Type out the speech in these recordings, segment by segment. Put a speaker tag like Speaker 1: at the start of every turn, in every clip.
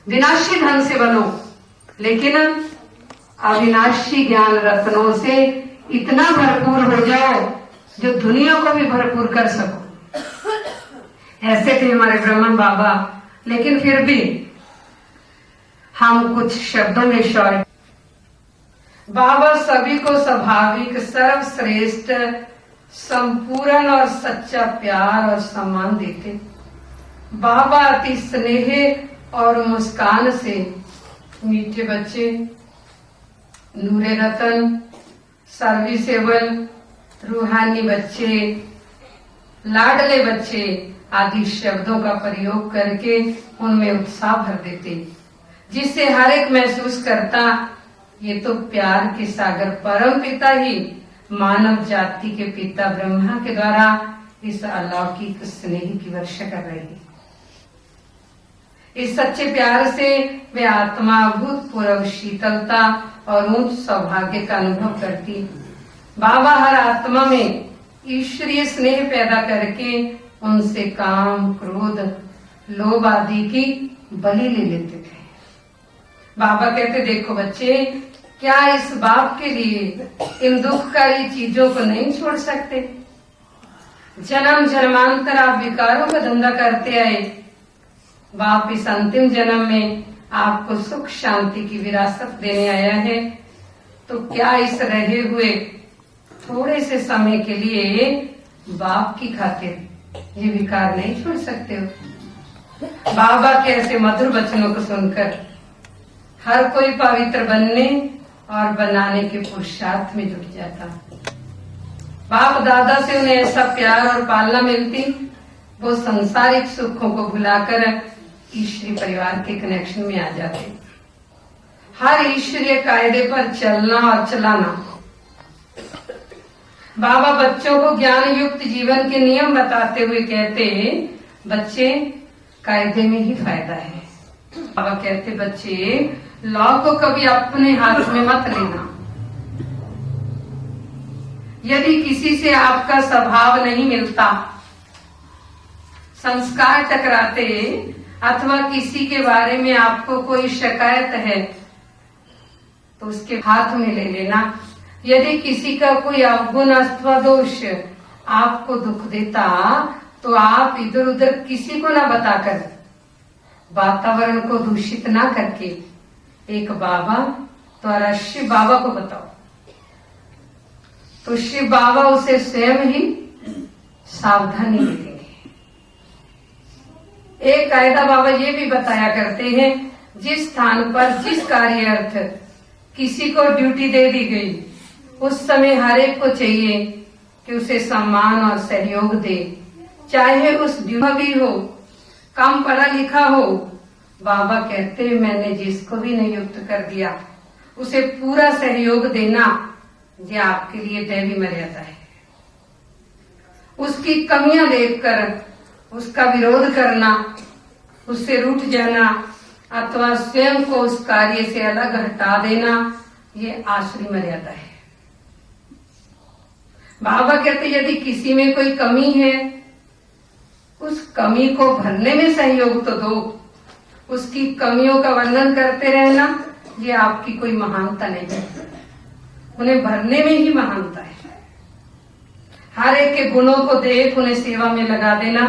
Speaker 1: विनाशी धन से बनो, लेकिन अविनाशी ज्ञान रत्नों से इतना भरपूर हो जाओ जो दुनिया को भी भरपूर कर सको। ऐसे थे हमारे ब्रह्मन बाबा, लेकिन फिर भी हम कुछ शब्दों में शॉर्ट। बाबा सभी को स्वाभाविक, सर्वश्रेष्ठ, संपूर्ण और सच्चा प्यार और सम्मान देते। बाबा अति स्नेह और मुस्कान से मीठे बच्चे, नूरे रतन, सर्विसेबल, रूहानी बच्चे, लाडले बच्चे आदि शब्दों का प्रयोग करके उनमें उत्साह भर देते, जिससे हर एक महसूस करता ये तो प्यार के सागर परम पिता ही मानव जाति के पिता ब्रह्मा के द्वारा इस अलौकिक स्नेह की वर्षा कर रहे हैं। इस सच्चे प्यार से वे आत्मा भूतपूर्व शीतलता और उच्च सौभाग्य का अनुभव करती। बाबा हर आत्मा में ईश्वरीय स्नेह पैदा करके उनसे काम, क्रोध, लोभ आदि की बलि ले लेते थे। बाबा कहते, देखो बच्चे, क्या इस बाप के लिए इन दुखकारी चीजों को नहीं छोड़ सकते? जन्म जन्मांतर आप विकारों का धंधा करते आए, बाप इस अंतिम जन्म में आपको सुख शांति की विरासत देने आया है, तो क्या इस रहे हुए थोड़े से समय के लिए बाप की खातिर ये विकार नहीं छोड़ सकते हो? बाबा के ऐसे मधुर वचनों को सुनकर हर कोई पवित्र बनने और बनाने के पुरुषार्थ में जुट जाता। बाप दादा से उन्हें ऐसा प्यार और पालना मिलती, वो संसारिक सुखों को भुलाकर ईश्वरीय परिवार के कनेक्शन में आ जाते। हर ईश्वरीय कायदे पर चलना और चलाना। बाबा बच्चों को ज्ञान युक्त जीवन के नियम बताते हुए कहते, बच्चे कायदे में ही फायदा है। बाबा कहते, बच्चे लॉ को कभी अपने हाथ में मत लेना। यदि किसी से आपका स्वभाव नहीं मिलता, संस्कार टकराते अथवा किसी के बारे में आपको कोई शिकायत है तो उसके हाथ में ले लेना। यदि किसी का कोई अवगुण अथवा दोष आपको दुख देता तो आप इधर उधर किसी को ना बताकर, वातावरण को दूषित ना करके एक बाबा द्वारा शिव बाबा को बताओ, तो शिव बाबा उसे स्वयं ही सावधानी देंगे। एक कायदा बाबा ये भी बताया करते हैं, जिस स्थान पर जिस कार्य अर्थ किसी को ड्यूटी दे दी गई, उस समय हर एक को चाहिए कि उसे सम्मान और सहयोग दे, चाहे उस ड्यूटी भी हो, कम पढ़ा लिखा हो। बाबा कहते, मैंने जिसको भी नियुक्त कर दिया उसे पूरा सहयोग देना, ये आपके लिए दैवी मर्यादा है। उसकी कमियां देखकर उसका विरोध करना, उससे रूठ जाना अथवा स्वयं को उस कार्य से अलग हटा देना, ये आसुरी मर्यादा है। बाबा कहते, यदि किसी में कोई कमी है, उस कमी को भरने में सहयोग तो दो। उसकी कमियों का वर्णन करते रहना, ये आपकी कोई महानता नहीं है, उन्हें भरने में ही महानता है। हर एक के गुणों को देख उन्हें सेवा में लगा देना।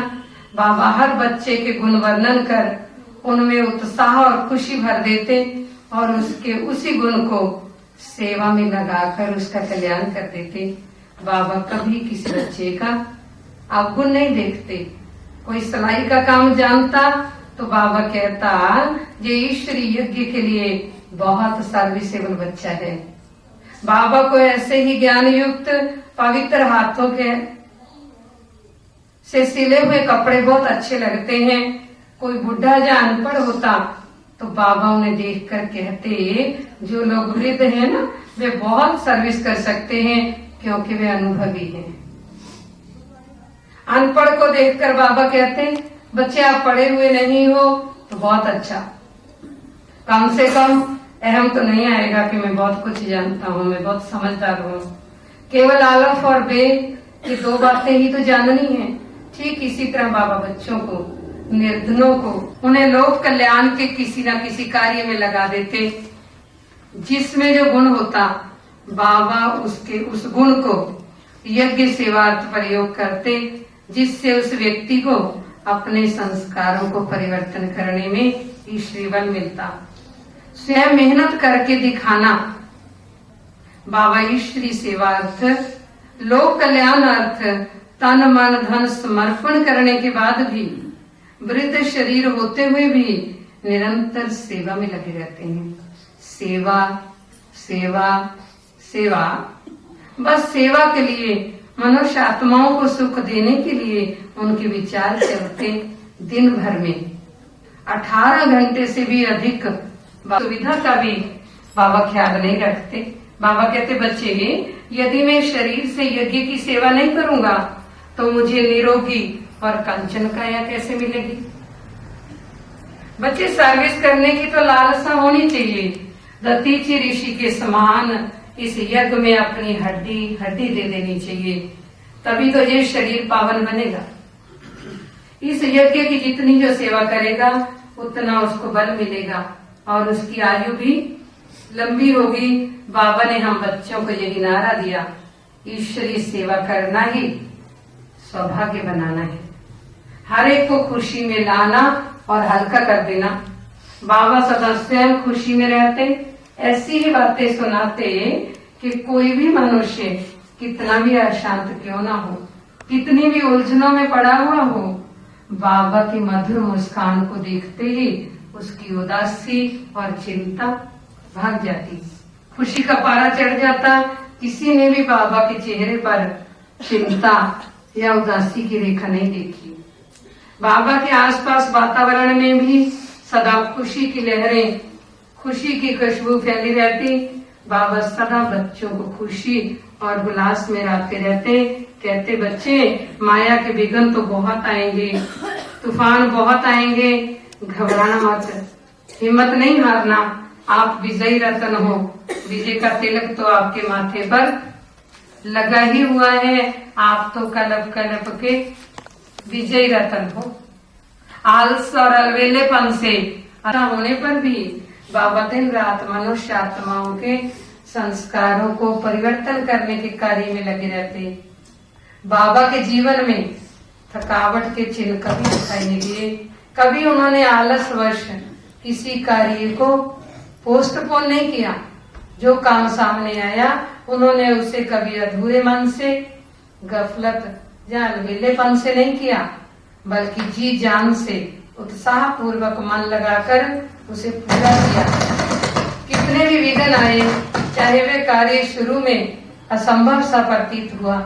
Speaker 1: बाबा हर बच्चे के गुण वर्णन कर उनमें उत्साह और खुशी भर देते और उसके उसी गुण को सेवा में लगाकर उसका कल्याण कर देते। बाबा कभी किसी बच्चे का अवगुण नहीं देखते। कोई सिलाई का काम जानता तो बाबा कहता, ये ईश्वरीय यज्ञ के लिए बहुत सर्विसेबल बच्चा है। बाबा को ऐसे ही ज्ञान युक्त पवित्र हाथों के से सिले हुए कपड़े बहुत अच्छे लगते हैं। कोई बुढ़ा या अनपढ़ होता तो बाबा उन्हें देखकर कहते, जो लोग वृद्ध हैं ना, वे बहुत सर्विस कर सकते हैं क्योंकि वे अनुभवी हैं। अनपढ़ को देखकर बाबा कहते, बच्चे आप पढ़े हुए नहीं हो तो बहुत अच्छा, कम से कम अहम तो नहीं आएगा कि मैं बहुत कुछ जानता हूँ, मैं बहुत समझदार हूँ। केवल अल्फ और बे, ये दो बातें ही तो जाननी है। ठीक इसी तरह बाबा बच्चों को निर्धनों को, उन्हें लोक कल्याण के किसी न किसी कार्य में लगा देते। जिसमें जो गुण होता बाबा उसके उस गुण को यज्ञ सेवार्थ प्रयोग करते, जिससे उस व्यक्ति को अपने संस्कारों को परिवर्तन करने में ईश्वरी बल मिलता। स्वयं मेहनत करके दिखाना। बाबा ईश्वरी सेवार्थ लोक कल्याण अर्थ तन मन धन समर्पण करने के बाद भी वृद्ध शरीर होते हुए भी निरंतर सेवा में लगे रहते हैं। सेवा सेवा सेवा, बस सेवा के लिए, मनुष्य आत्माओं को सुख देने के लिए उनके विचार चलते। दिन भर में 18 घंटे से भी अधिक सुविधा का भी बाबा ख्याल नहीं रखते। बाबा कहते बच्चे, यदि मैं शरीर से यज्ञ की सेवा नहीं करूंगा तो मुझे निरोगी और कंचन काया कैसे मिलेगी। बच्चे, सर्विस करने की तो लालसा होनी चाहिए। दतीची ऋषि के समान इस यज्ञ में अपनी हड्डी दे देनी चाहिए, तभी तो ये शरीर पावन बनेगा। इस यज्ञ की जितनी जो सेवा करेगा उतना उसको बल मिलेगा और उसकी आयु भी लंबी होगी। बाबा ने हम बच्चों को यही नारा दिया, ईश्वरी सेवा करना ही सौभाग्य बनाना है, हर एक को खुशी में लाना और हल्का कर देना। बाबा सदा स्वयं खुशी में रहते, ऐसी ही बातें सुनाते कि कोई भी मनुष्य कितना भी अशांत क्यों ना हो, कितनी भी उलझनों में पड़ा हुआ हो, बाबा की मधुर मुस्कान को देखते ही उसकी उदासी और चिंता भाग जाती, खुशी का पारा चढ़ जाता। किसी ने भी बाबा के चेहरे पर चिंता या उदासी की रेखा नहीं देखी। बाबा के आसपास वातावरण में भी सदा खुशी की लहरें, खुशी की खुशबू फैली रहती। बाबा सदा बच्चों को खुशी और उल्लास में रखते रहते। कहते बच्चे, माया के विघ्न तो बहुत आएंगे, तूफान बहुत आएंगे, घबराना मत, हिम्मत नहीं हारना, आप विजयी रतन हो। विजय का तिलक तो आपके माथे पर लगा ही हुआ है, आप तो कलप कलप के विजयी रतन हो। आलस और अलवेलेपन से होने पर भी बाबा दिन रात मनुष्य आत्माओं के संस्कारों को परिवर्तन करने के कार्य में लगे रहते। बाबा के जीवन में थकावट के चिन्ह कभी दिखाई नहीं दिए, कभी उन्होंने आलसवश किसी कार्य को पोस्टपोन नहीं किया। जो काम सामने आया उन्होंने उसे कभी अधूरे मन से, गफलत या अलवेलेपन से नहीं किया, बल्कि जी जान से उत्साह पूर्वक मन लगाकर उसे पूरा किया। कितने भी विघ्न आए, चाहे वे कार्य शुरू में असंभव सा प्रतीत हुआ,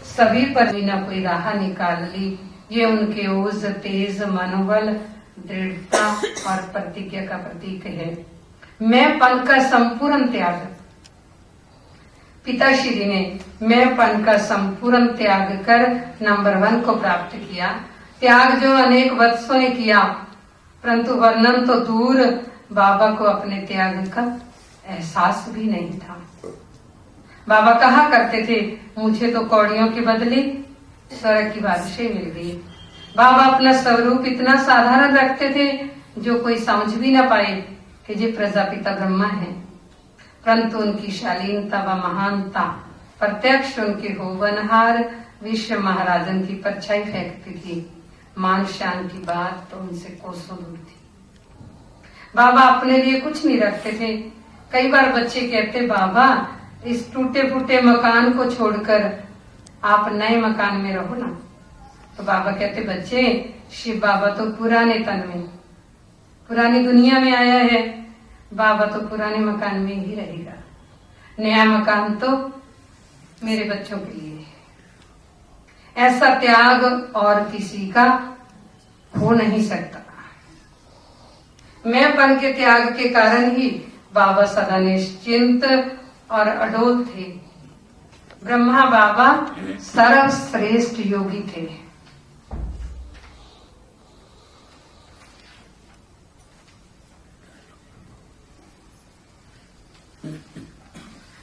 Speaker 1: सभी पर कोई न कोई राह निकाल ली। ये उनके ओज, तेज मनोबल, दृढ़ता और प्रतिज्ञा का प्रतीक है। मैंपन का संपूर्ण त्याग, पिताश्री ने मैंपन का संपूर्ण त्याग कर नंबर 1 को प्राप्त किया। त्याग जो अनेक वर्षों ने किया, परंतु वर्णन तो दूर, बाबा को अपने त्याग का एहसास भी नहीं था। बाबा कहा करते थे, मुझे तो कौड़ियों के बदले स्वर्ग की बादशाही मिल गई। बाबा अपना स्वरूप इतना साधारण रखते थे जो कोई समझ भी न पाए कि ये प्रजापिता ब्रह्मा है, परंतु उनकी शालीनता व महानता प्रत्यक्ष उनके होवनहार विश्व महाराजन की परछाई फेंकती थी। मान शान की बात तो उनसे कोसों दूर थी। बाबा अपने लिए कुछ नहीं रखते थे। कई बार बच्चे कहते, बाबा इस टूटे फूटे मकान को छोड़कर आप नए मकान में रहो ना। तो बाबा कहते, बच्चे शिव बाबा तो पुराने तन में, पुरानी दुनिया में आया है, बाबा तो पुराने मकान में ही रहेगा, नया मकान तो मेरे बच्चों के लिए है। ऐसा त्याग और किसी का हो नहीं सकता। मैंपन के त्याग के कारण ही बाबा सदा निश्चिंत और अडोल थे। ब्रह्मा बाबा सर्वश्रेष्ठ योगी थे।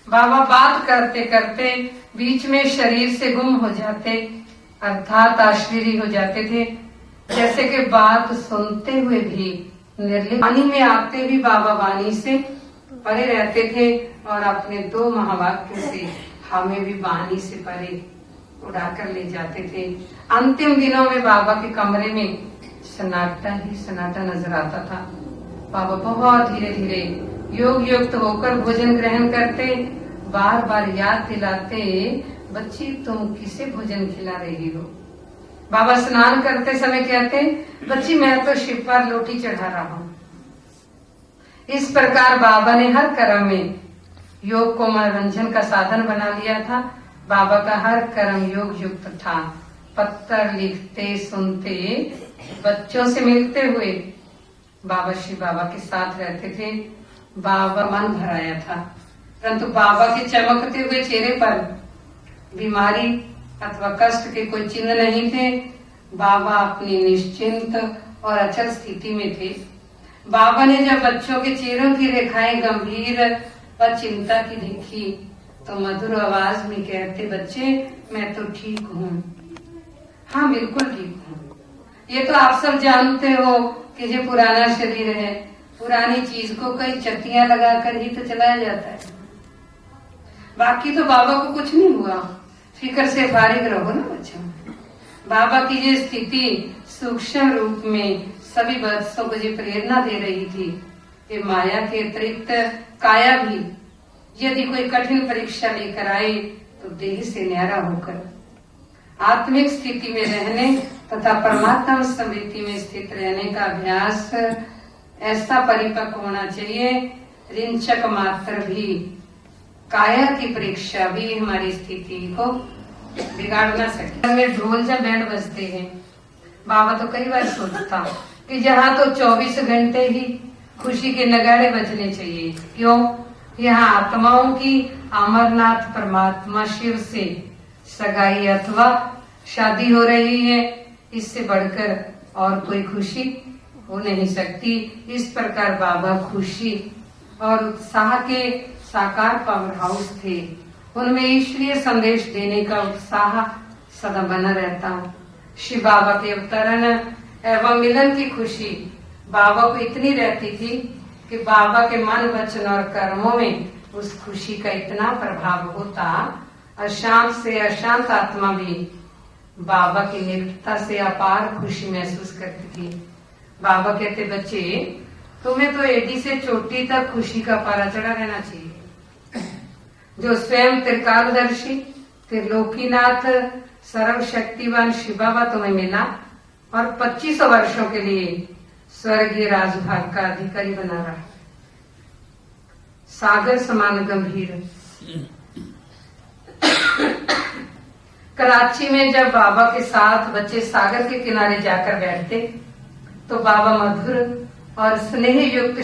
Speaker 1: बाबा बात करते करते बीच में शरीर से गुम हो जाते, अर्थात अशरीरी हो जाते थे। जैसे कि बात सुनते हुए भी निर्लिप्त, वाणी में आते भी बाबा वाणी से परे रहते थे और अपने 2 महावाक्य से हमें भी वाणी से परे उड़ाकर ले जाते थे। अंतिम दिनों में बाबा के कमरे में सन्नाटा ही सन्नाटा नजर आता था। बाबा बहुत धीरे धीरे योग युक्त होकर भोजन ग्रहण करते, बार बार याद दिलाते, बच्ची तुम किसे भोजन खिला रही हो। बाबा स्नान करते समय कहते, बच्ची मैं तो शिव पर लोटी चढ़ा रहा हूँ। इस प्रकार बाबा ने हर कर्म में योग को मनोरंजन का साधन बना लिया था। बाबा का हर कर्म योग युक्त था। पत्र लिखते, सुनते, बच्चों से मिलते हुए बाबा शिव बाबा के साथ रहते थे। बाबा मन भराया था, परंतु बाबा के चमकते हुए चेहरे पर बीमारी अथवा कष्ट के कोई चिन्ह नहीं थे। बाबा अपनी निश्चिंत और अचल स्थिति में थे। बाबा ने जब बच्चों के चेहरों की रेखाएं गंभीर व चिंता की देखी तो मधुर आवाज में कहते, बच्चे मैं तो ठीक हूँ। हाँ बिल्कुल ठीक हूँ। ये तो आप सब जानते हो कि ये पुराना शरीर है, पुरानी चीज को कई चट्टियां लगाकर ही तो चलाया जाता है। बाकी तो बाबा को कुछ नहीं हुआ, फिक्र से फारिग रहो ना बच्चों। बाबा की ये स्थिति सूक्ष्म रूप में सभी बच्चों को ये प्रेरणा दे रही थी कि माया के अतिरिक्त काया भी यदि कोई कठिन परीक्षा लेकर आए तो देह से न्यारा होकर आत्मिक स्थिति में रहने तथा परमात्मा स्मृति में स्थित रहने का अभ्यास ऐसा परिपक्व होना चाहिए। रिंचक मात्र भी काया की परीक्षा भी हमारी स्थिति को बिगाड़ न सके। में ढोल जब बैंड बजते हैं, बाबा तो कई बार सोचता कि यहाँ तो 24 घंटे ही खुशी के नगाड़े बजने चाहिए। क्यों? यहाँ आत्माओं की अमरनाथ परमात्मा शिव से सगाई अथवा शादी हो रही है, इससे बढ़कर और कोई खुशी हो नहीं सकती। इस प्रकार बाबा खुशी और उत्साह के साकार पावर हाउस थे। उनमें ईश्वरीय संदेश देने का उत्साह सदा बना रहता। शिव बाबा के अवतरण एवं मिलन की खुशी बाबा को इतनी रहती थी कि बाबा के मन, वचन और कर्मों में उस खुशी का इतना प्रभाव होता, अशांत से अशांत आत्मा भी बाबा की निकटता से अपार खुशी महसूस करती थी। बाबा कहते, बच्चे तुम्हें तो एडी से चोटी तक खुशी का पारा चढ़ा रहना चाहिए। जो स्वयं त्रिकालदर्शी त्रिलोकीनाथ सर्वशक्तिवान शिव बाबा तुम्हें मिला और 2500 वर्षों के लिए स्वर्गीय राजभाग का अधिकारी बना रहा। सागर समान गंभीर। कराची में जब बाबा के साथ बच्चे सागर के किनारे जाकर बैठते तो बाबा मधुर और स्नेह युक्त